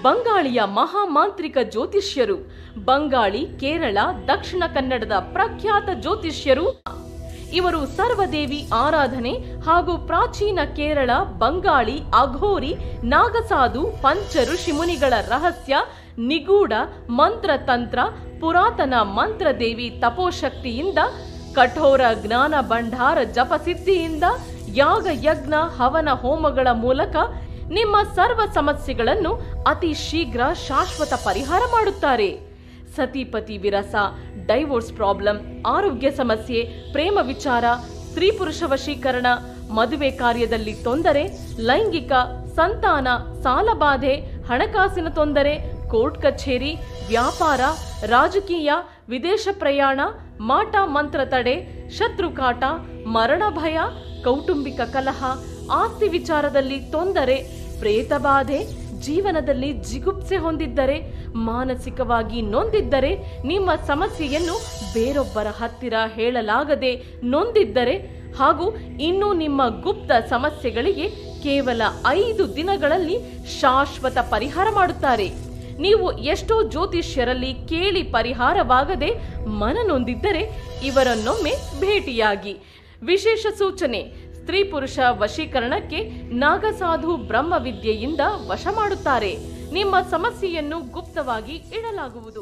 ಬಂಗಾಳಿಯ ಮಹಾಮಾಂತ್ರಿಕ ಜ್ಯೋತಿಷ್ಯರು. ಬಂಗಾಳಿ, ಕೇರಳ, ದಕ್ಷಿಣ ಕನ್ನಡದ ಪ್ರಖ್ಯಾತ ಜ್ಯೋತಿಷ್ಯರು ಇವರು. ಸರ್ವದೇವಿ ಆರಾಧನೆ ಹಾಗೂ ಪ್ರಾಚೀನ ಕೇರಳ, ಬಂಗಾಳಿ, ಅಘೋರಿ, ನಾಗಸಾಧು, ಪಂಚ ಋಷಿಮುನಿಗಳ ರಹಸ್ಯ, ನಿಗೂಢ ಮಂತ್ರತಂತ್ರ, ಪುರಾತನ ಮಂತ್ರದೇವಿ ತಪೋಶಕ್ತಿಯಿಂದ, ಕಠೋರ ಜ್ಞಾನ ಭಂಡಾರ ಜಪಸಿದ್ಧಿಯಿಂದ, ಯಾಗ ಯಜ್ಞ ಹವನ ಹೋಮಗಳ ಮೂಲಕ ನಿಮ್ಮ ಸರ್ವ ಸಮಸ್ಯೆಗಳನ್ನು ಅತಿ ಶೀಘ್ರ ಶಾಶ್ವತ ಪರಿಹಾರ ಮಾಡುತ್ತಾರೆ. ಸತಿಪತಿ ವಿರಸ, ಡೈವೋರ್ಸ್ ಪ್ರಾಬ್ಲಮ್, ಆರೋಗ್ಯ ಸಮಸ್ಯೆ, ಪ್ರೇಮ ವಿಚಾರ, ಸ್ತ್ರೀ ಪುರುಷ ವಶೀಕರಣ, ಮದುವೆ ಕಾರ್ಯದಲ್ಲಿ ತೊಂದರೆ, ಲೈಂಗಿಕ, ಸಂತಾನ, ಸಾಲಬಾಧೆ, ಹಣಕಾಸಿನ ತೊಂದರೆ, ಕೋರ್ಟ್ ಕಚೇರಿ, ವ್ಯಾಪಾರ, ರಾಜಕೀಯ, ವಿದೇಶ ಪ್ರಯಾಣ, ಮಾಟ ಮಂತ್ರ ತಡೆ, ಶತ್ರುಕಾಟ, ಮರಣ ಭಯ, ಕೌಟುಂಬಿಕ ಕಲಹ, ಆಸ್ತಿ ವಿಚಾರದಲ್ಲಿ ತೊಂದರೆ, ಪ್ರೇತಬಾಧೆ, ಜೀವನದಲ್ಲಿ ಜಿಗುಪ್ಸೆ ಹೊಂದಿದ್ದರೆ, ಮಾನಸಿಕವಾಗಿ ನೊಂದಿದ್ದರೆ, ನಿಮ್ಮ ಸಮಸ್ಯೆಯನ್ನು ಬೇರೊಬ್ಬರ ಹತ್ತಿರ ಹೇಳಲಾಗದೆ ನೊಂದಿದ್ದರೆ ಹಾಗೂ ಇನ್ನು ನಿಮ್ಮ ಗುಪ್ತ ಸಮಸ್ಯೆಗಳಿಗೆ ಕೇವಲ 5 ದಿನಗಳಲ್ಲಿ ಶಾಶ್ವತ ಪರಿಹಾರ ಮಾಡುತ್ತಾರೆ. ನೀವು ಎಷ್ಟೋ ಜ್ಯೋತಿಷ್ಯರಲ್ಲಿ ಕೇಳಿ ಪರಿಹಾರವಾಗದೆ ಮನನೊಂದಿದ್ದರೆ ಇವರನ್ನೊಮ್ಮೆ ಭೇಟಿಯಾಗಿ. ವಿಶೇಷ ಸೂಚನೆ: ಸ್ತ್ರೀ ಪುರುಷ ವಶೀಕರಣಕ್ಕೆ ನಾಗಸಾಧು ಬ್ರಹ್ಮವಿದ್ಯೆಯಿಂದ ವಶ ಮಾಡುತ್ತಾರೆ. ನಿಮ್ಮ ಸಮಸ್ಯೆಯನ್ನು ಗುಪ್ತವಾಗಿ ಇಡಲಾಗುವುದು.